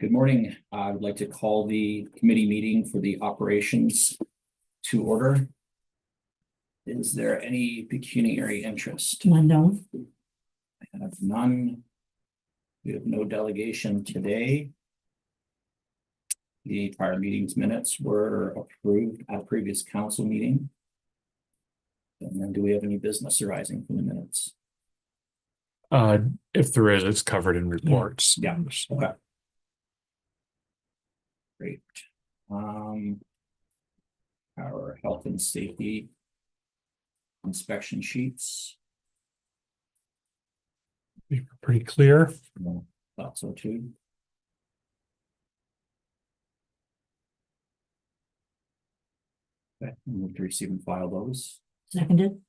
Good morning. I would like to call the committee meeting for the operations to order. Is there any pecuniary interest? No. I have none. We have no delegation today. The prior meeting's minutes were approved at a previous council meeting. And then do we have any business arising from the minutes? If there is, it's covered in reports. Yeah. Okay. Great. Our health and safety inspection sheets. Pretty clear. Thought so too. Okay, move to receive and file those. Seconded.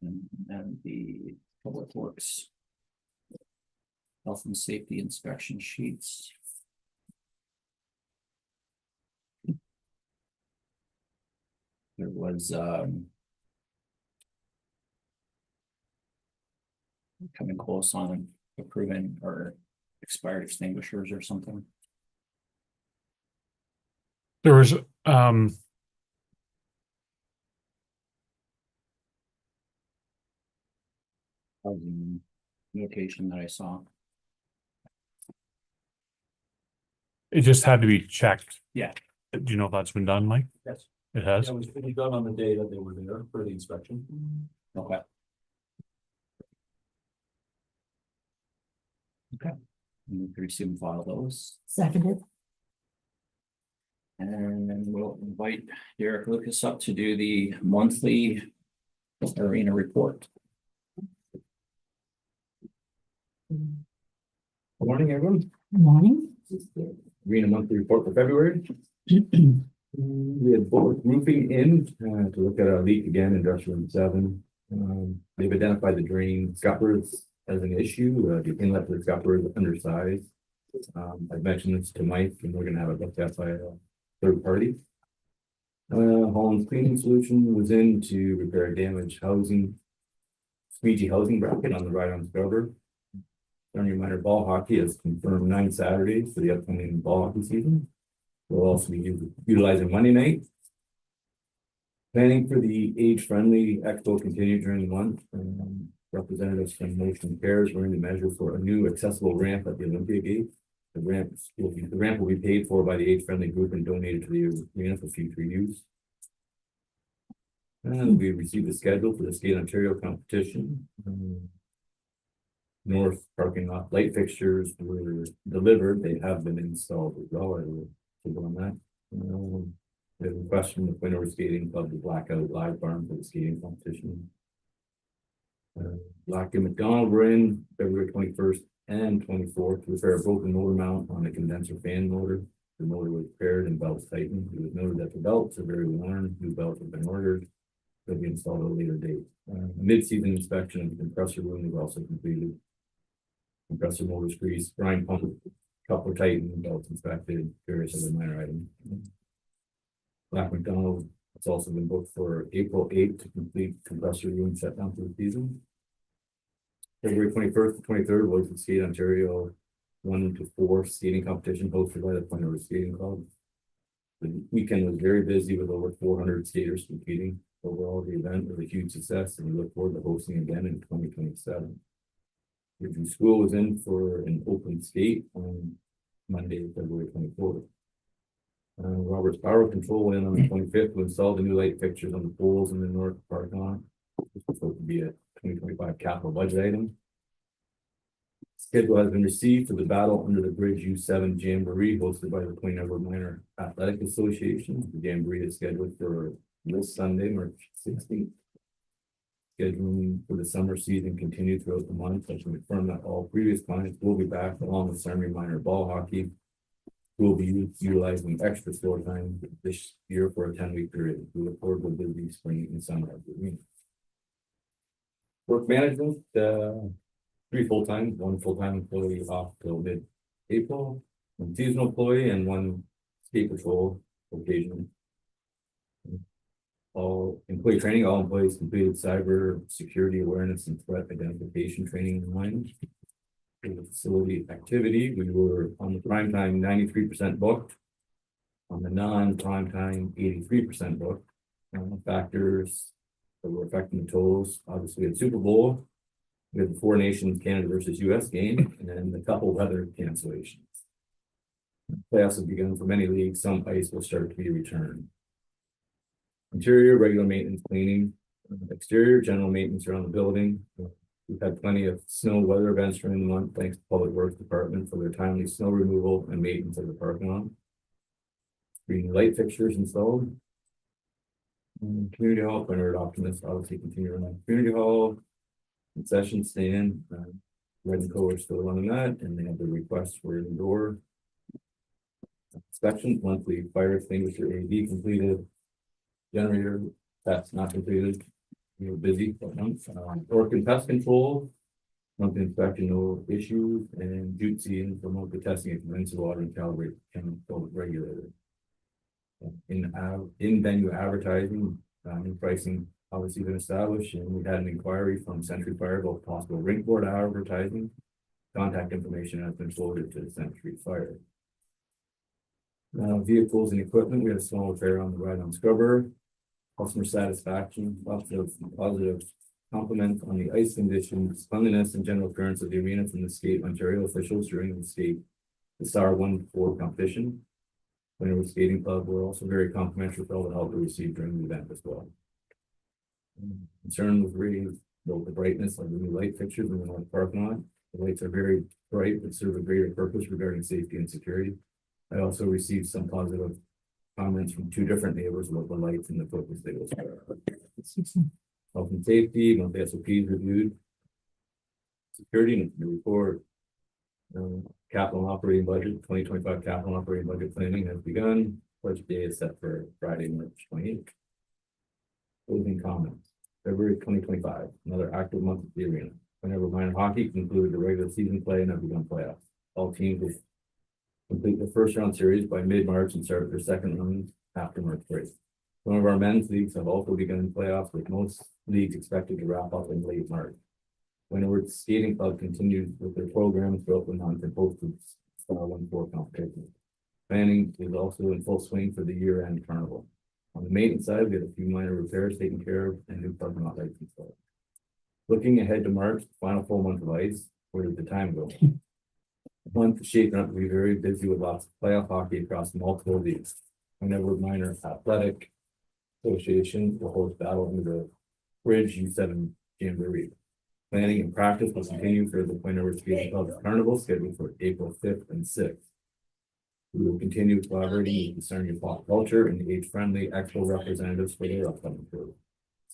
And then the public works. Health and safety inspection sheets. There was coming close on approving or expired extinguishers or something. There was Notation that I saw. it just had to be checked. Yeah. Do you know if that's been done, Mike? Yes. It has? It was done on the day that they were there for the inspection. Okay. Okay. Move to receive and file those. Seconded. And then we'll invite Derek Lucas up to do the monthly arena report. Good morning, everyone. Good morning. Arena monthly report for February. We had both roofing in to look at our leak again, industrial room 7. They've identified the drain scuppers as an issue. The inlet to the scupper is undersized. I've mentioned this to Mike, and we're going to have it looked at by a third party. Holland's cleaning solution was in to repair damaged housing, squeegee housing bracket on the right arm scrubber. Sarnia Minor Ball Hockey has confirmed 9 Saturdays for the upcoming ball hockey season. We'll also be utilizing Monday night. Planning for the age-friendly expo continued during the month. Representatives from Motion Cares were in the measure for a new accessible ramp at the Olympia Gate. The ramp will be paid for by the age-friendly group and donated to the arena for future use. And we received a schedule for the Skate Ontario competition. North parking lot light fixtures were delivered. They have been installed as well. I will keep on that. We have a question with Winter Skating Club, the Blackout Live Barn for the skating competition. Black and McDonald were in February 21st and 24th to repair a broken motor mount on a condenser fan motor. The motor was repaired and belts tightened. It was noted that the belts are very worn. New belts have been ordered. They'll be installed at a later date. Mid-season inspection of the compressor room was also completed. Compressor motors greased, brine pump, coupler tightened, belts inspected, various other minor items. Black McDonald, it's also been booked for April 8th to complete compressor room shutdown for the season. February 21st to 23rd was the Skate Ontario 1 to 4 skating competition hosted by the Point River Skating Club. The weekend was very busy with over 400 skaters competing. Overall, the event was a huge success, and we look forward to hosting again in 2027. Ridgeview School was in for an open skate on Monday, February 24th. Roberts Power Control went in on the 25th to install the new light fixtures on the poles in the north parking lot. This was supposed to be a 2025 capital budget item. Schedule has been received for the Battle Under the Bridge U7 Jamboree hosted by the Point Edward Minor Athletic Association. The Jamboree is scheduled for this Sunday, March 16th. Scheduling for the summer season continued throughout the month. I can confirm that all previous clients will be back along with Sarnia Minor Ball Hockey. We'll be utilizing extra store time this year for a 10-week period. We look forward to a busy spring and summer of the arena. Work management, 3 full-time, 1 full-time employee off till mid-April, 1 seasonal employee, and 1 skate patrol occasionally. All employee training, all employees completed cyber security awareness and threat identification training online. For the facility activity, we were on the prime time 93% booked. On the non-prime time, 83% booked. Factors that were affecting the totals, obviously we had Super Bowl. We had the Four Nations Canada versus US game, and then a couple weather cancellations. Playoffs have begun for many leagues, some ice will start to be returned. Interior, regular maintenance cleaning, exterior, general maintenance around the building. We've had plenty of snow weather events during the month, thanks to Public Works Department for their timely snow removal and maintenance of the parking lot. Green light fixtures installed. Community hall, Leonard Optimist, obviously continue on community hall. Concession stand, Red and Co are still running that, and they have the request for indoor. Inspections, monthly fire extinguisher AD completed. Generator, that's not completed. We were busy that month. Work and pest control. Monthly inspection, no issues, and Jutsi and promote the testing of condenser water and calibrate chemical regulator. In venue advertising, new pricing obviously been established, and we had an inquiry from Century Fire about possible ring board advertising. Contact information has been forwarded to the Century Fire. Vehicles and equipment, we had a small repair on the ride-on scrubber. Customer satisfaction, lots of positive compliments on the ice conditions, cleanliness, and general appearance of the arena from the Skate Ontario officials during the Star 1-4 competition. Winter Skating Club were also very complimentary for all the help we received during the event as well. Concern was raised about the brightness of the new light fixtures in the North parking lot. The lights are very bright but serve a greater purpose regarding safety and security. I also received some positive comments from two different neighbors about the lights and the focus they will serve. Health and safety, monthly SOPs reviewed. Security report. Capital operating budget, 2025 capital operating budget planning has begun. Budget day is set for Friday, March 28th. Closing comments. February 2025, another active month at the arena. Whenever minor hockey concluded the regular season play and have begun playoffs. All teams will complete the first round series by mid-March and start their second round after March break. Some of our men's leagues have also begun playoffs, with most leagues expected to wrap up in late March. Windward Skating Club continues with their program throughout the month and hosted Star 1-4 competition. Planning is also in full swing for the year-end carnival. On the maintenance side, we had a few minor repairs taken care of and new parking lot lights installed. Looking ahead to March, final full month of ice, where did the time go? The month is shaping up to be very busy with lots of playoff hockey across multiple leagues. Whenever Minor Athletic Association will host battle under the Bridge U7 Jamboree. Planning and practice will continue for the Windward Skating Club Carnival scheduled for April 5th and 6th. We will continue collaborating with the Center of Pop Culture and the age-friendly Expo representatives for their upcoming tour.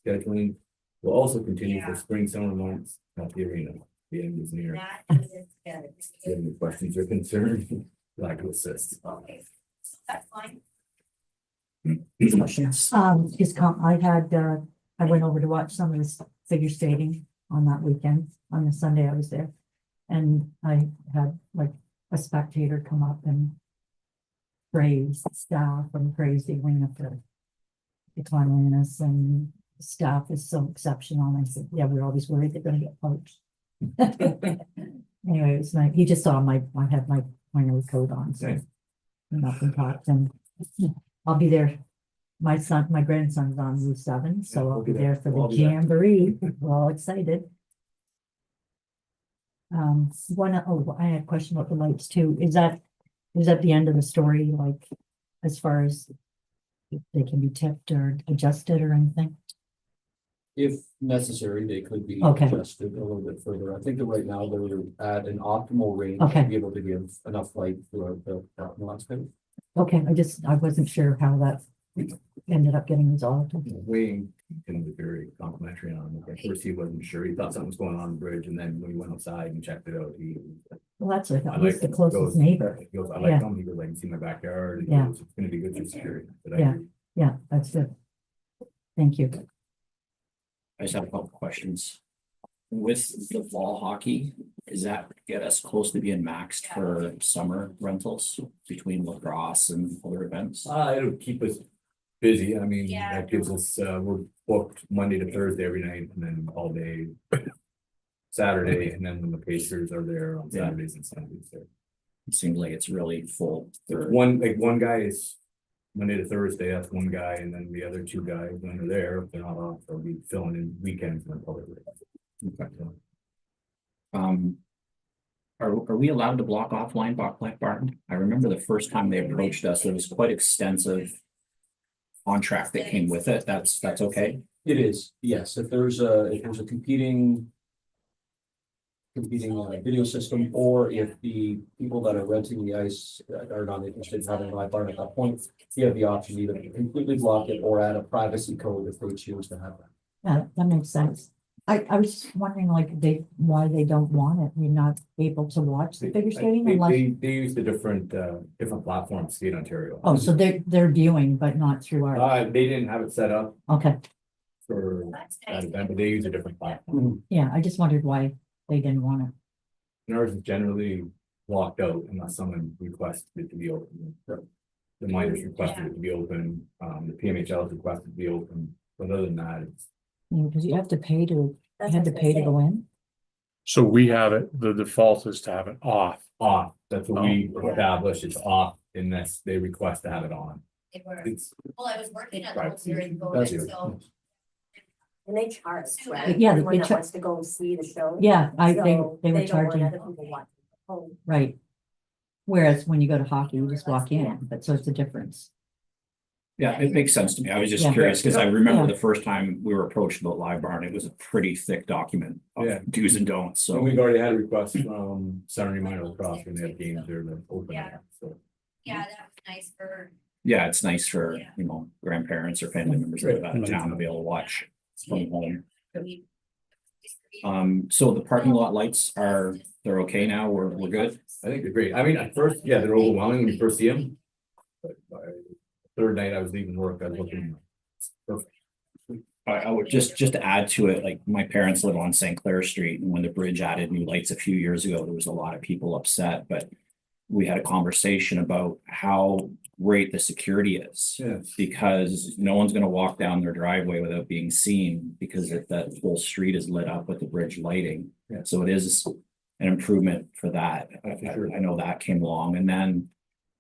Scheduling will also continue for spring-summer months at the arena. The end is near. If you have any questions or concerns, I'd like to assist. Okay, that's fine. Questions? I went over to watch some of this figure skating on that weekend. On the Sunday I was there. And I had like a spectator come up and praise staff and praise the arena for the cleanliness, and staff is so exceptional. And I said, yeah, we're always worried they're gonna get poached. Anyway, it was nice. He just saw I had my winter coat on, so Okay. nothing talked, and I'll be there. My grandson's on Route 7, so Yeah, I'll we'll be be there there. for We'll the be there. jamboree. We're all excited. I had a question about the lights too. Is that the end of the story, like, as far as if they can be tipped or adjusted or anything? If necessary, they could be Okay. adjusted a little bit further. I think that right now they're at an optimal range Okay. to be able to give enough light throughout the parking lot space. Okay, I wasn't sure how that ended up getting resolved. Wayne can be very complimentary on it. At first, he wasn't sure. He thought something was going on the bridge, and then when he went outside and checked it out, Well, that's what I I thought. He's like the it. closest Goes- neighbor. He goes, I Yeah. like him. He goes, I can see my backyard. He Yeah. goes, it's gonna be good for security. But I Yeah. agree. Yeah, that's good. Thank you. I just have a couple questions. With the fall hockey, does that get us close to being maxed for summer rentals between lacrosse and other events? It'll keep us busy. I mean, Yeah. that gives us, we're booked Monday to Thursday every night and then all day Saturday, and then when the Pacers are there on Yeah. Saturdays and Sundays there. It seems like it's really full. There's one guy is Monday to Thursday, that's one guy, and then the other two guys, when they're there, if they're not off, they'll be filling in weekends in the public. Okay. Are we allowed to block off Lineback Black Barton? I remember the first time they approached us, there was quite extensive contract that came with it. That's okay. It is, yes, if there's a competing video system, or if the people that are renting the ice are not interested in having a live bar at that point, you have the option either to completely block it or add a privacy code if they choose to have that. Yeah, that makes sense. I was just wondering like why they don't want it. You're not able to watch the figure skating unless, They use the different platforms, Skate Ontario. oh, so they're viewing, but not through our, They didn't have it set up okay. for That's that nice. event, but they use a different platform. Yeah, I just wondered why they didn't want it. And ours is generally blocked out unless someone requests it to be open. The miners requested it to be open, the PMHL has requested it to be open, but other than that, it's Because you have to pay to, you had to pay to go in. So we have it, the default is to have it off. off. That's what we Oh. established, it's off unless they request to have it on. They were, It's well, I was working at Right. those here in That's Golden, it. so. And they charge, Yeah, right? they Everyone that cha- wants to go and see the show. Yeah, they So were don't want charging, other people watching. Oh, right. Whereas when you go to hockey, you just walk in, but so it's a difference. Yeah, it makes sense to me. I was just Yeah. curious because I remember Yeah. the first time we were approached about Live Barn, it was a pretty thick document Yeah. of do's and don'ts. So So we've already had requests from Saturday Minor Lacrosse when they have games there to open Yeah. up, so. Yeah, that was nice for. yeah, it's nice for, Yeah. grandparents or family members that live out of town to be able to watch from home. So the parking lot lights they're okay now. We're good. I think they're great. I mean, at first, yeah, they're overwhelming when you first see them. But by the third night I was leaving work, I was looking. Perfect. I would just to add to it, like my parents live on St. Clair Street, and when the bridge added new lights a few years ago, there was a lot of people upset, but we had a conversation about how great the security is. Yeah. Because no one's gonna walk down their driveway without being seen, because if that whole street is lit up with the bridge lighting. Yeah. So it is an improvement for that. For sure. I know that came along, and then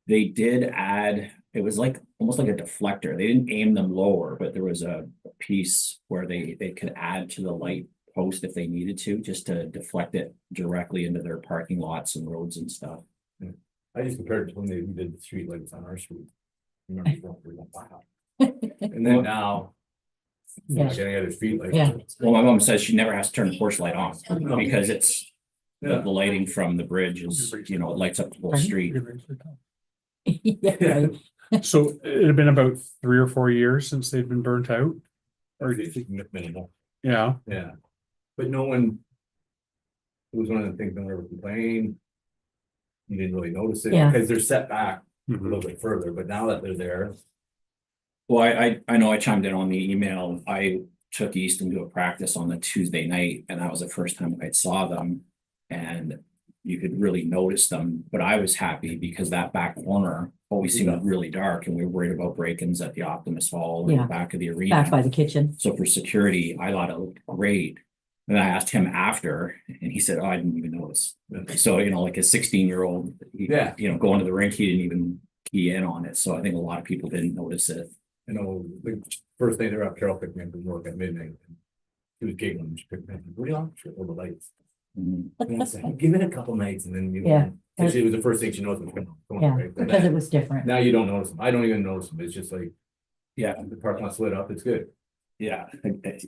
they did add, it was like, almost like a deflector. They didn't aim them lower, but there was a piece where they could add to the light post if they needed to, just to deflect it directly into their parking lots and roads and stuff. I just compared it to when they did the street lights on our street. Remember, we went, wow. And then now. Yeah. Like any other street light. Yeah. Well, my mom says she never has to turn the porch light on, because it's, Yeah. the lighting from the bridge is, it lights up the whole street. Yeah, right. So it had been about 3 or 4 years since they've been burnt out. Or minimal, Yeah, yeah. But no one. It was one of the things no one ever complained. You didn't really notice it Yeah. because they're set back a Mhm. little bit further, but now that they're there. Well, I know I chimed in on the email. I took Easton to a practice on the Tuesday night, and that was the first time I saw them. And you could really notice them, but I was happy because that back corner always seemed really dark, and we were worried about break-ins at the Optimus Hall in the Yeah. back of the Back arena. by the kitchen. So for security, I thought it looked great. And I asked him after, and he said, "Oh, I didn't even notice." So, like a 16-year-old, Yeah. going to the rink, he didn't even key in on it. So I think a lot of people didn't notice it. You know, the first day they're up, Carol picked me up from work at midnight. He was giggling, she picked me up, what do you want? All the lights. Mhm. And I said, give it a couple nights and then, Yeah. cause it was the first thing she knows what's going on. Yeah, right? because it was different. Now you don't notice them. I don't even notice them. It's just like, Yeah, the parking lot's lit up, it's good. yeah.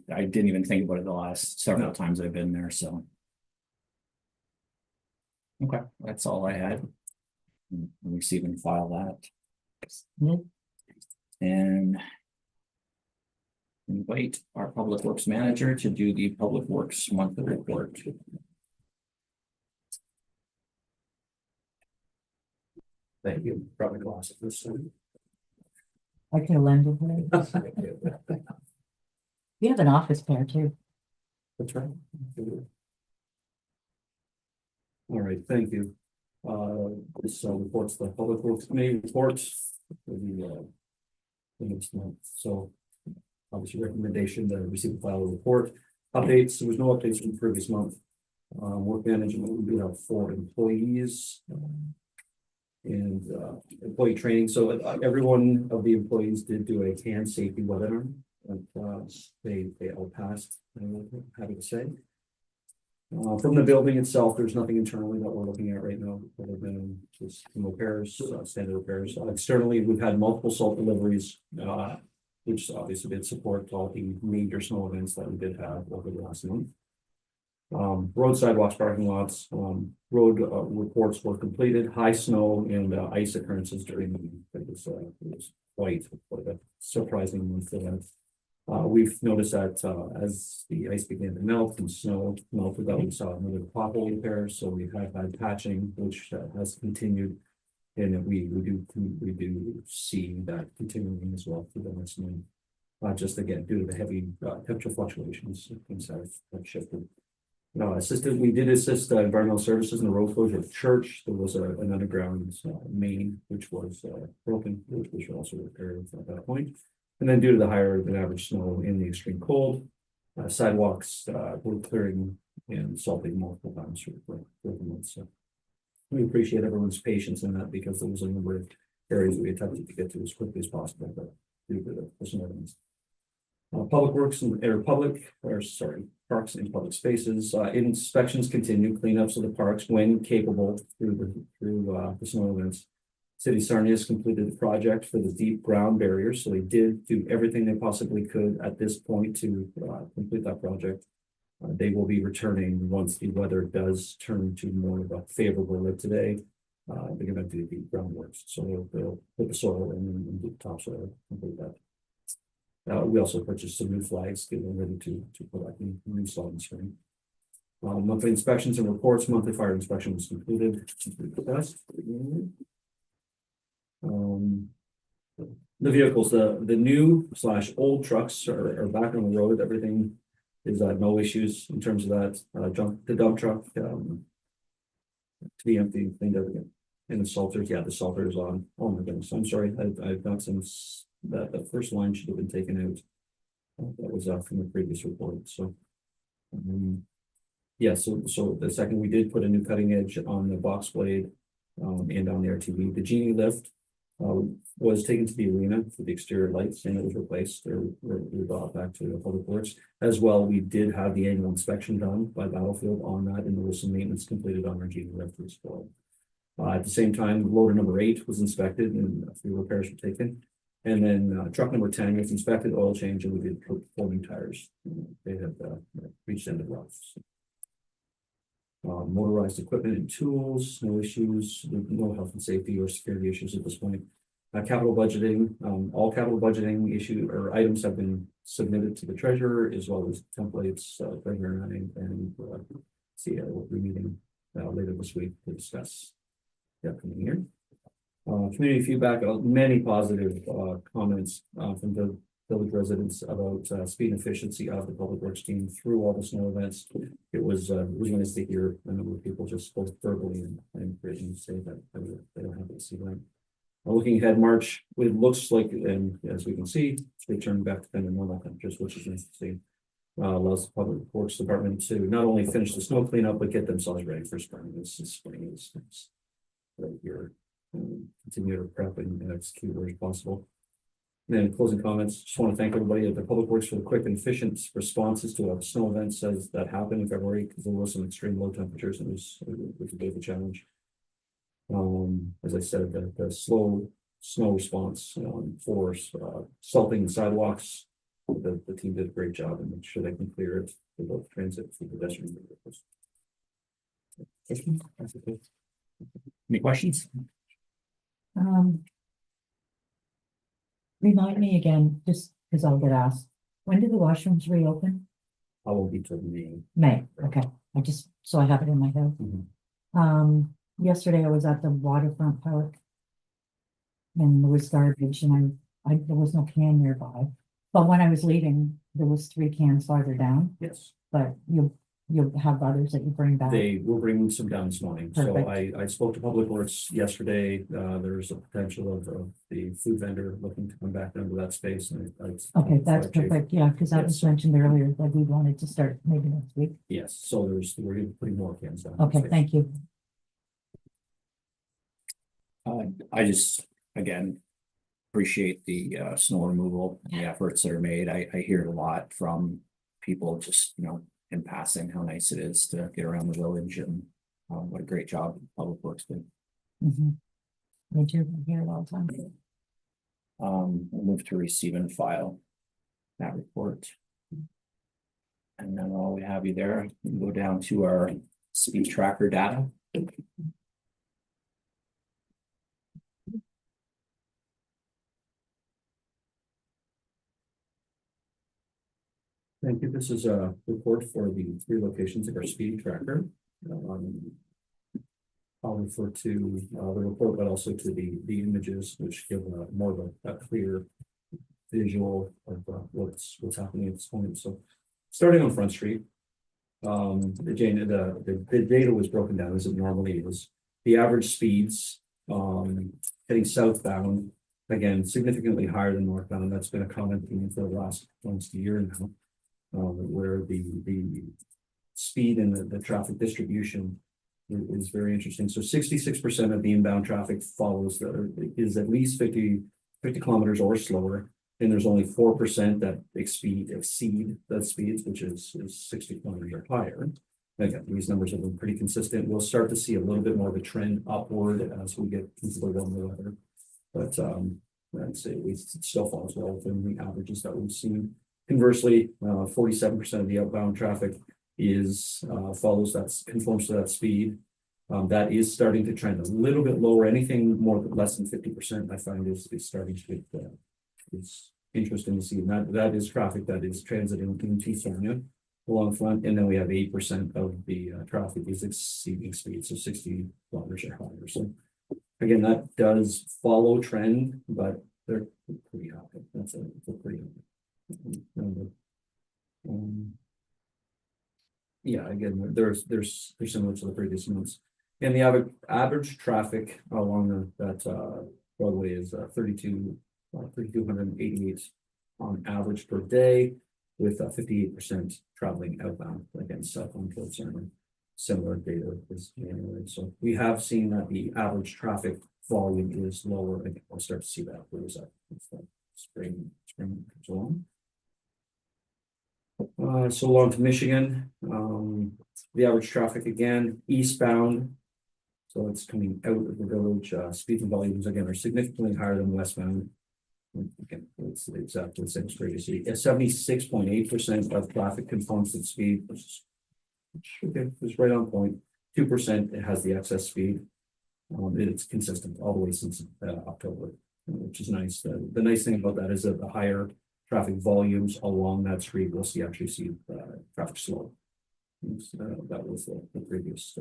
I didn't even think about it the last several times I've been there, so. Okay, that's all I had. Receive and file that. Yeah. And invite our Public Works Manager to do the Public Works monthly report. Thank you. Probably lost it this time. I could have lended it. You have an office pair too. That's right. All right, thank you. This reports the Public Works Committee reports for the next month, so obviously recommendation to receive and file a report. Updates, there was no updates from the previous month. Work management, we do have 4 employees. And employee training, so every one of the employees did do a hand safety webinar. And they all passed, I'm happy to say. From the building itself, there's nothing internally that we're looking at right now, other than just some repairs, standard repairs. Externally, we've had multiple salt deliveries, which obviously did support all the major snow events that we did have over the last month. Road sidewalks, parking lots, road reports were completed, high snow and ice occurrences during the week. It was quite a surprising month for that. We've noticed that as the ice began to melt and snow melted, that we saw another pothole repair, so we have had patching, which has continued. And we do see that continuing as well through the next month. Just again, due to the heavy temperature fluctuations, things have shifted. We did assist environmental services in the road closure of the church. There was an underground main which was broken, which was also repaired at that point. And then due to the higher than average snow in the extreme cold, sidewalks were clearing and salting multiple times for the months. So we appreciate everyone's patience in that, because there was a number of areas we attempted to get to as quickly as possible, but due to the snow events. Public works and parks and public spaces, inspections continue, cleanups of the parks when capable through the snow events. City Sarnia has completed the project for the deep ground barriers, so they did do everything they possibly could at this point to complete that project. They will be returning once the weather does turn to more of a favorable like today. They're gonna do the groundworks, so they'll put the soil in and do the topsoil, complete that. We also purchased some new flags, getting ready to put out new signs. Monthly inspections and reports, monthly fire inspection was completed. The vehicles, the new / old trucks are back on the road. Everything is no issues in terms of that. The dump truck to be empty, cleaned out again. And the salters, the salter is on. Oh my goodness, I'm sorry. I've got some that the first line should have been taken out. That was from the previous report. So, so the second, we did put a new cutting edge on the box blade and on the RTV. The Genie lift was taken to the arena for the exterior lights, and it was replaced. We brought back to Public Works as well. We did have the annual inspection done by Battlefield on that, and there was some maintenance completed on our Genie lift as well. At the same time, loader number 8 was inspected and a few repairs were taken. And then truck number 10 was inspected, oil change, and we did put 4 new tires. They had reached end of life. Motorized equipment and tools, no issues, no health and safety or security issues at this point. Capital budgeting, all capital budgeting items have been submitted to the treasurer, as well as templates, treasurer and we'll be meeting later this week to discuss the upcoming year. Community feedback, many positive comments from the village residents about speed and efficiency of the public works team through all the snow events. It was nice to hear a number of people just both verbally and written say that they don't have to see that. Looking ahead, March, it looks like, and as we can see, it's returned back to kind of normal temperatures, which is nice to see. Allows the public works department to not only finish the snow cleanup, but get themselves ready for spring. Spring is right here. Continue to prep and execute where possible. And then closing comments, just want to thank everybody at the Public Works for the quick and efficient responses to a snow event as that happened in February, because there was some extreme low temperatures and it was a bit of a challenge. As I said, the slow snow response for salting the sidewalks, the team did a great job and make sure they can clear it for both transit for pedestrian vehicles. Any questions? Remind me again, just because I'll get asked, when do the washrooms reopen? I will be till May. May, okay, so I have it in my head. Mhm. Yesterday I was at the waterfront park. And there was garbage and there was no can nearby, but when I was leaving, there was 3 cans farther down, Yes. but you'll you'll have others that you bring back. They were bringing some down this morning, so Perfect. I spoke to Public Works yesterday, there's a potential of the food vendor looking to come back into that space and Okay, that's perfect, yeah, because that was Yes. mentioned earlier that we wanted to start maybe next week. Yes, so we're gonna put more cans down. Okay, thank you. I just, again, appreciate the snow removal, and the efforts that are made. I hear a lot from people just, in passing, how nice it is to get around the village and what a great job Public Works did. Mhm. Me too, I hear it all the time. We'll move to receive and file that report. And then while we have you there, we can go down to our speed tracker data. Thank you. This is a report for the 3 locations of our speed tracker. I'll refer to the report, but also to the images, which give more of a clear visual of what's happening at this point. So starting on Front Street. Jane, the data was broken down as it normally is. The average speeds heading southbound, again, significantly higher than northbound. That's been a common theme for the last almost a year now. Where the speed and the traffic distribution is very interesting. So 66% of the inbound traffic is at least 50 kilometers or slower. And there's only 4% that exceed the speeds, which is 60 kilometers or higher. Again, these numbers have been pretty consistent. We'll start to see a little bit more of a trend upward as we get into the warmer weather. But I'd say at least it still falls well within the averages that we've seen. Conversely, 47% of the outbound traffic conforms to that speed. That is starting to trend a little bit lower. Anything more less than 50%, I find is starting to get it's interesting to see. And that is traffic that is transiting into Sarnia along front, and then we have 8% of the traffic is exceeding speed, so 60 kilometers or higher. So again, that does follow trend, but they're pretty high. That's a pretty high number. Yeah, again, there's similar to the previous months. And the average traffic along that roadway is 3,288 on average per day, with 58% traveling outbound against southbound towards Sarnia. Similar data is January. So we have seen that the average traffic volume is lower, and we'll start to see that as spring comes along. So along to Michigan, the average traffic again eastbound. So it's coming out of the village. Speed and volumes again are significantly higher than westbound. Again, it's exactly the same story you see. 76.8% of traffic conforms to the speed, which is okay, it's right on point. 2% it has the excess speed. It's consistent all the way since October, which is nice. The nice thing about that is that the higher traffic volumes along that street, we'll actually see traffic slow. That was the previous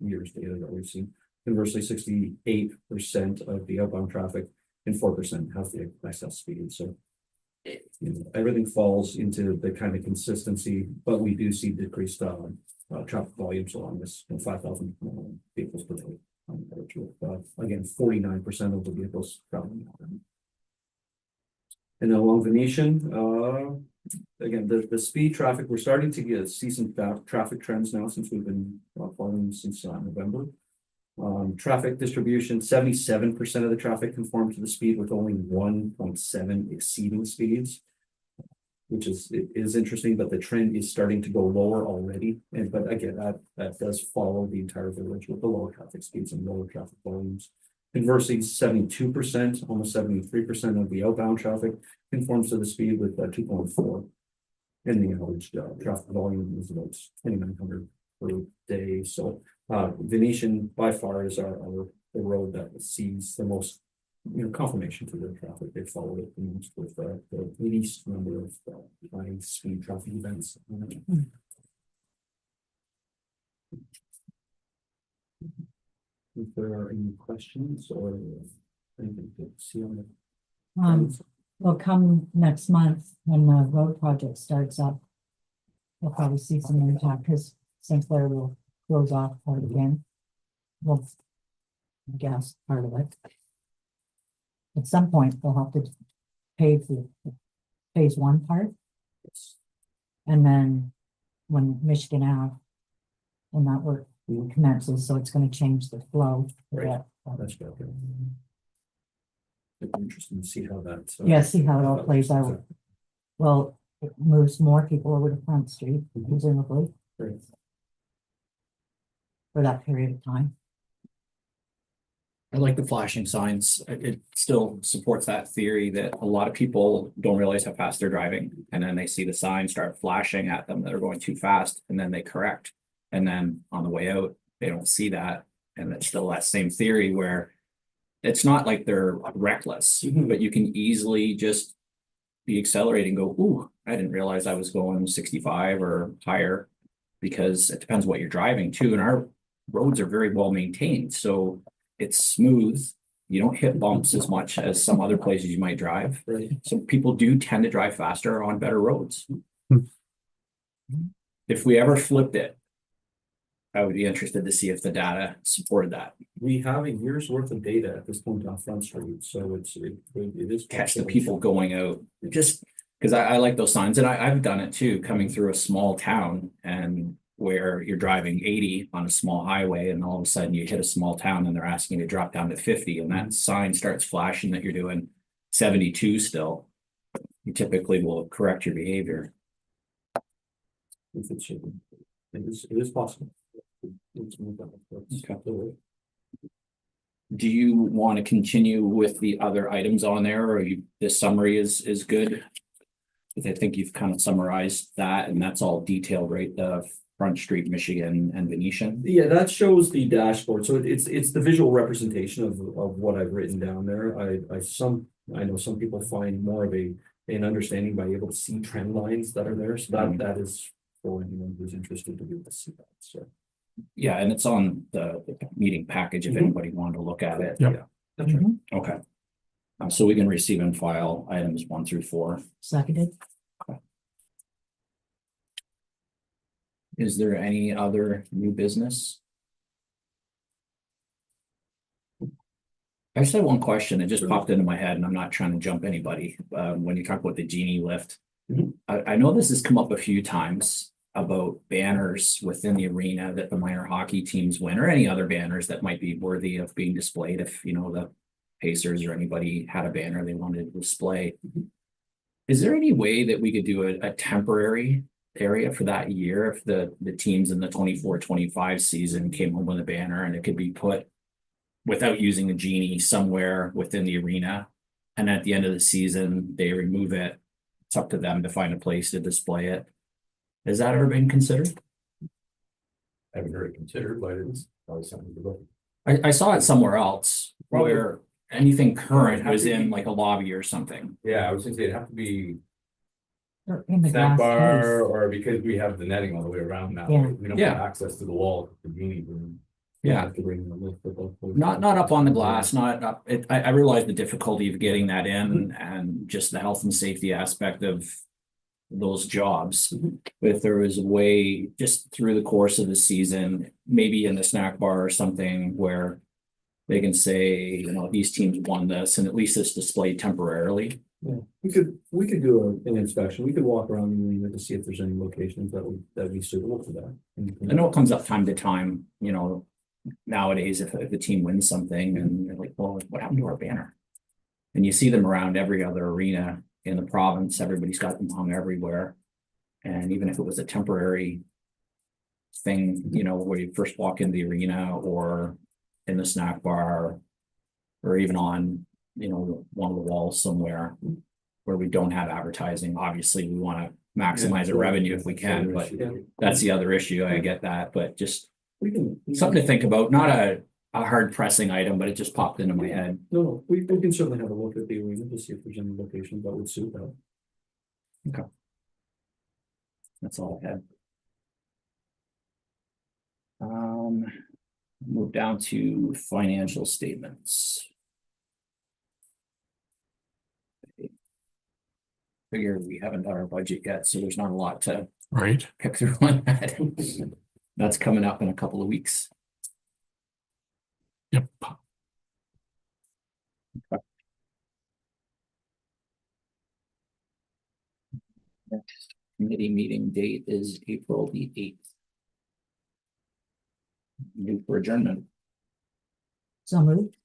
year's data that we've seen. Conversely, 68% of the outbound traffic and 4% has the excess speed. So everything falls into the kind of consistency, but we do see decreased traffic volumes along this 5,000 vehicles per day. Again, 49% of the vehicles traveling. And along Venetian, again, the speed traffic, we're starting to see some traffic trends now since we've been following since November. Traffic distribution, 77% of the traffic conform to the speed, with only 1.7 exceeding speeds, which is interesting, but the trend is starting to go lower already. But again, that does follow the entire village with the lower traffic speeds and lower traffic volumes. Conversely, 72%, almost 73% of the outbound traffic conforms to the speed with 2.4. And the average traffic volume is about 2,900 per day. So Venetian by far is the road that sees the most confirmation to the traffic. They follow it the most with the least number of high speed traffic events. If there are any questions or anything to see on the Well, come next month when the road project starts up, we'll probably see some impact, because St. Clair will close off part again. Well, I guess part of it. At some point, they'll have to pay for phase one part. And then when Michigan Ave, when that work commences, so it's gonna change the flow. for Right. that. That's good. It'd be interesting to see how that. Yeah, see how it all plays out. Well, it moves more people over to Front Street, presumably, Right. for that period of time. I like the flashing signs. It still supports that theory that a lot of people don't realize how fast they're driving. And then they see the sign start flashing at them that are going too fast and then they correct. And then on the way out, they don't see that. And it's still that same theory where it's not like they're reckless, Mhm. but you can easily just be accelerating, go, ooh, I didn't realize I was going 65 or higher. Because it depends what you're driving too. And our roads are very well maintained, so it's smooth. You don't hit bumps as much as some other places you might drive. Right. So people do tend to drive faster on better roads. Hmm. If we ever flipped it, I would be interested to see if the data supported that. We have a year's worth of data at this point on Front Street, so it is. Catch the people going out, just because I like those signs, and I've done it too, coming through a small town and where you're driving 80 on a small highway and all of a sudden you hit a small town and they're asking you to drop down to 50 and that sign starts flashing that you're doing 72 still. You typically will correct your behavior. If it should, it is possible. It's moved on. That's Okay. the way. Do you want to continue with the other items on there, or this summary is good? I think you've kind of summarized that, and that's all detailed, right? The Front Street, Michigan and Venetian. Yeah, that shows the dashboard, so it's the visual representation of what I've written down there. I know some people find more of an understanding by able to see trend lines that are there, so that is for anyone who's interested to be able to see that, so. Yeah, and it's on the meeting package if Mhm. anybody wanted to look at it. Yep. Yeah, that's right. Okay. So we can receive and file items 1 through 4. Seconded. Is there any other new business? I just had one question. It just popped into my head and I'm not trying to jump anybody. When you talk about the genie lift. Mhm. I know this has come up a few times about banners within the arena that the minor hockey teams win, or any other banners that might be worthy of being displayed if, you know, the Pacers or anybody had a banner they wanted to display. Is there any way that we could do a temporary area for that year if the teams in the 24-25 season came home with a banner and it could be put without using a genie somewhere within the arena, and at the end of the season they remove it? It's up to them to find a place to display it. Has that ever been considered? I haven't heard it considered, but it's probably something to look. I saw it somewhere else Probably. where anything current Have was to in be- like a lobby or something. Yeah, I was gonna say it'd have to be Or in the snack glass bar, case. or because we have the netting all the way around now, Yeah. we don't Yeah. have access to the wall, the genie room. Yeah. Have to bring the lift of both. Not up on the glass, not up, I realize the difficulty of getting that in and just the health and safety aspect of those jobs. But if there was a way just through the course of the season, maybe in the snack bar or something where they can say, you know, these teams won this and at least it's displayed temporarily. Yeah, we could do an inspection. We could walk around the arena to see if there's any locations that be suitable for that. I know it comes up time to time, you know, nowadays if the team wins something and they're like, well, what happened to our banner? And you see them around every other arena in the province, everybody's got them hung everywhere. And even if it was a temporary thing, you know, where you first walk in the arena or in the snack bar, or even on, you know, one of the walls somewhere where we don't have advertising, obviously we want to maximize the revenue if we can, but that's the other issue. I get that, but just We can. something to think about, not a hard pressing item, but it just popped into my head. No, we can certainly have a look at the arena to see if there's any locations that would suit that. That's all I had. Move down to financial statements. Figure we haven't done our budget yet, so there's not a lot to Right? pick through on that. That's coming up in a couple of weeks. Yep. Next committee meeting date is April the 8th. Move for adjournment. So moved.